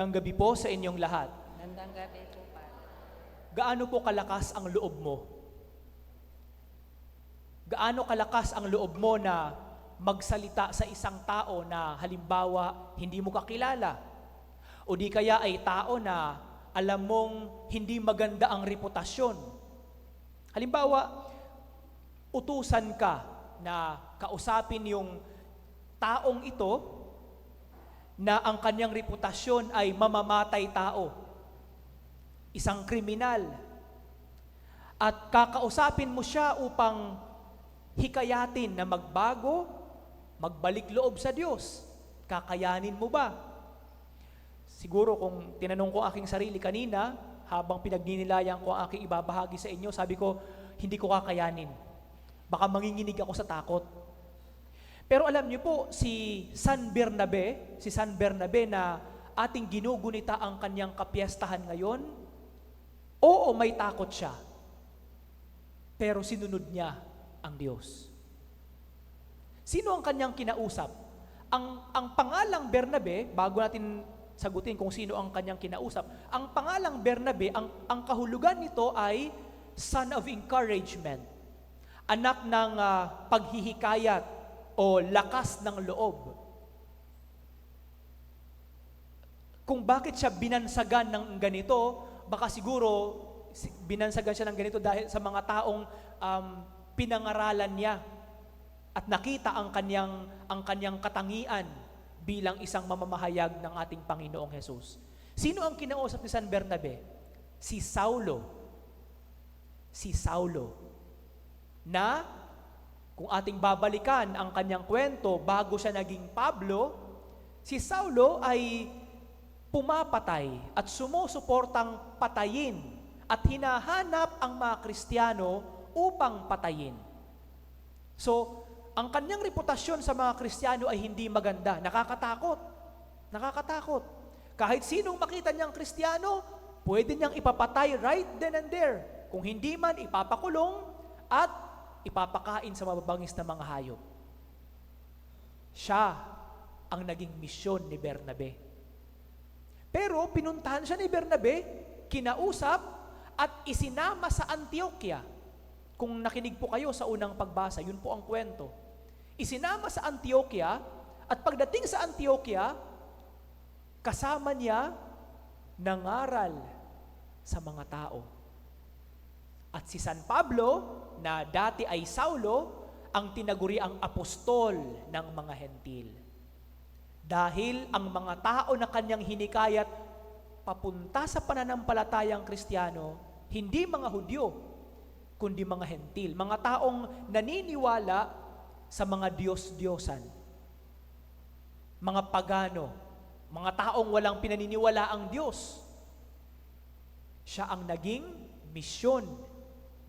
Ang gabi po sa inyong lahat. Magandang gabi po, Padre. Gaano po kalakas ang loob mo? Gaano kalakas ang loob mo na magsalita sa isang tao na halimbawa hindi mo kakilala? O di kaya ay tao na alam mong hindi maganda ang reputasyon? Halimbawa, utusan ka na kausapin yung taong ito na ang kanyang reputasyon ay mamamatay tao, isang kriminal, at kakausapin mo siya upang hikayatin na magbago, magbalik loob sa Diyos. Kakayanin mo ba? Siguro kung tinanong ko aking sarili kanina, habang pinagninilayan ko ang aking ibabahagi sa inyo, sabi ko, hindi ko kakayanin. Baka manginginig ako sa takot. Pero alam niyo po, si San Bernabe na ating ginugunita ang kanyang kapiyastahan ngayon, oo, may takot siya. Pero sinunod niya ang Diyos. Sino ang kanyang kinausap? Ang pangalang Bernabe, bago natin sagutin kung sino ang kanyang kinausap, ang pangalang Bernabe, ang kahulugan nito ay son of encouragement, anak ng paghihikayat, o lakas ng loob. Kung bakit siya binansagan ng ganito, baka siguro binansagan siya ng ganito dahil sa mga taong pinangaralan niya at nakita ang kanyang katangian bilang isang mamamahayag ng ating Panginoong Hesus. Sino ang kinausap ni San Bernabe? Si Saulo. Si Saulo na kung ating babalikan ang kanyang kwento bago siya naging Pablo, si Saulo ay pumapatay at sumusuportang patayin at hinahanap ang mga Kristiyano upang patayin. So, ang kanyang reputasyon sa mga Kristiyano ay hindi maganda. Nakakatakot. Nakakatakot. Kahit sinong makita niyang Kristiyano, pwede niyang ipapatay right then and there. Kung hindi man, ipapakulong at ipapakain sa mababangis na mga hayop. Siya ang naging misyon ni Bernabe. Pero pinuntahan siya ni Bernabe, kinausap at isinama sa Antioquia. Kung nakinig po kayo sa unang pagbasa, yun po ang kwento. Isinama sa Antioquia at pagdating sa Antioquia, kasama niya nangaral sa mga tao. At si San Pablo, na dati ay Saulo, ang tinaguriang apostol ng mga hentil. Dahil ang mga tao na kanyang hinikayat papunta sa pananampalatayang Kristiyano, hindi mga Hudyo, kundi mga hentil, mga taong naniniwala sa mga Diyos-Diyosan, mga pagano, mga taong walang pinaniniwala ang Diyos. Siya ang naging misyon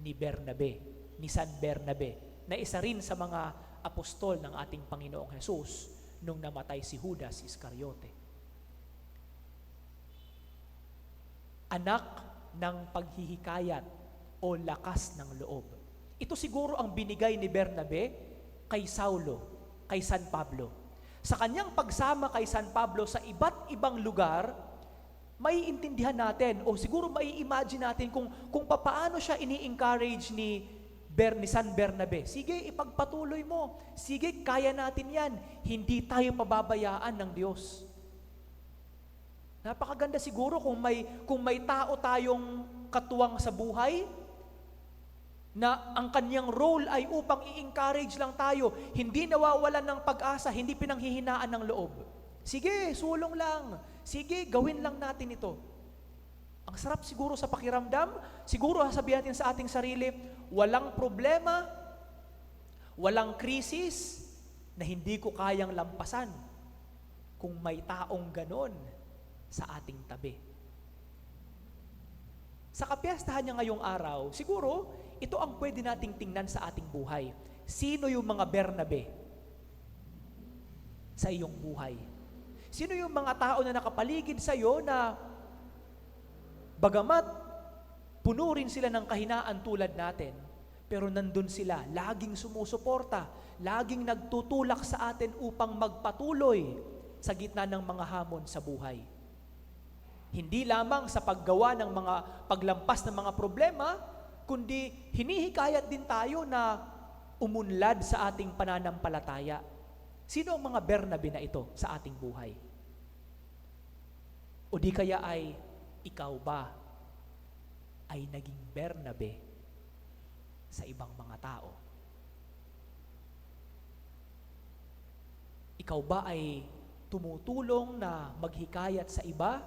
ni Bernabe, ni San Bernabe, na isa rin sa mga apostol ng ating Panginoong Hesus nung namatay si Judas Iscariote. Anak ng paghihikayat o lakas ng loob. Ito siguro ang binigay ni Bernabe kay Saulo, kay San Pablo. Sa kanyang pagsama kay San Pablo sa iba't ibang lugar, may intindihan natin o siguro may imagine natin kung paano siya ini-encourage ni San Bernabe. Sige, ipagpatuloy mo. Sige, kaya natin yan. Hindi tayo pababayaan ng Diyos. Napakaganda siguro kung may tao tayong katuwang sa buhay na ang kanyang role ay upang i-encourage lang tayo. Hindi nawawalan ng pag-asa, hindi pinanghihinaan ng loob. Sige, sulong lang. Sige, gawin lang natin ito. Ang sarap siguro sa pakiramdam, siguro sasabihin natin sa ating sarili, walang problema, walang krisis na hindi ko kayang lampasan kung may taong ganon sa ating tabi. Sa kapiyastahan niya ngayong araw, siguro, ito ang pwede nating tingnan sa ating buhay. Sino yung mga Bernabe sa iyong buhay? Sino yung mga tao na nakapaligid sa iyo na bagamat puno rin sila ng kahinaan tulad natin, pero nandun sila, laging sumusuporta, laging nagtutulak sa atin upang magpatuloy sa gitna ng mga hamon sa buhay. Hindi lamang sa paggawa ng mga paglampas ng mga problema, kundi hinihikayat din tayo na umunlad sa ating pananampalataya. Sino ang mga Bernabe na ito sa ating buhay? O di kaya ay ikaw ba ay naging Bernabe sa ibang mga tao? Ikaw ba ay tumutulong na maghikayat sa iba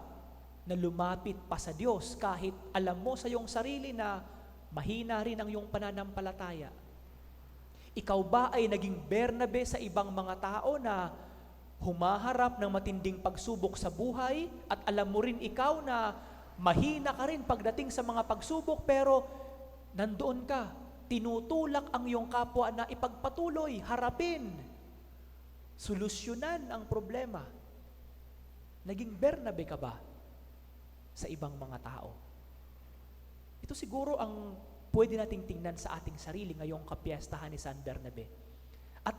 na lumapit pa sa Diyos kahit alam mo sa iyong sarili na mahina rin ang iyong pananampalataya? Ikaw ba ay naging Bernabe sa ibang mga tao na humaharap ng matinding pagsubok sa buhay at alam mo rin ikaw na mahina ka rin pagdating sa mga pagsubok pero nandoon ka, tinutulak ang iyong kapwa na ipagpatuloy, harapin, solusyonan ang problema? Naging Bernabe ka ba sa ibang mga tao? Ito siguro ang pwede nating tingnan sa ating sarili ngayong kapiyastahan ni San Bernabe. At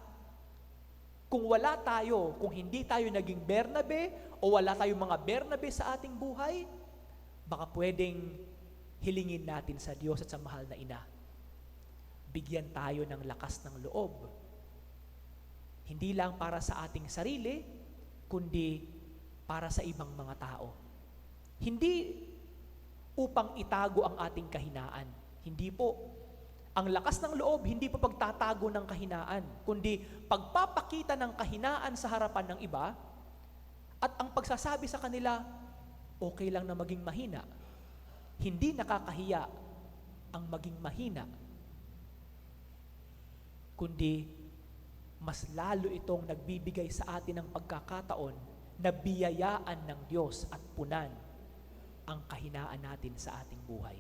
kung wala tayo, kung hindi tayo naging Bernabe o wala tayong mga Bernabe sa ating buhay, baka pwedeng hilingin natin sa Diyos at sa mahal na Ina. Bigyan tayo ng lakas ng loob. Hindi lang para sa ating sarili, kundi para sa ibang mga tao. Hindi upang itago ang ating kahinaan. Hindi po. Ang lakas ng loob, hindi po pagtatago ng kahinaan, kundi pagpapakita ng kahinaan sa harapan ng iba at ang pagsasabi sa kanila, okay lang na maging mahina. Hindi nakakahiya ang maging mahina, kundi mas lalo itong nagbibigay sa atin ng pagkakataon na biyayaan ng Diyos at punan ang kahinaan natin sa ating buhay.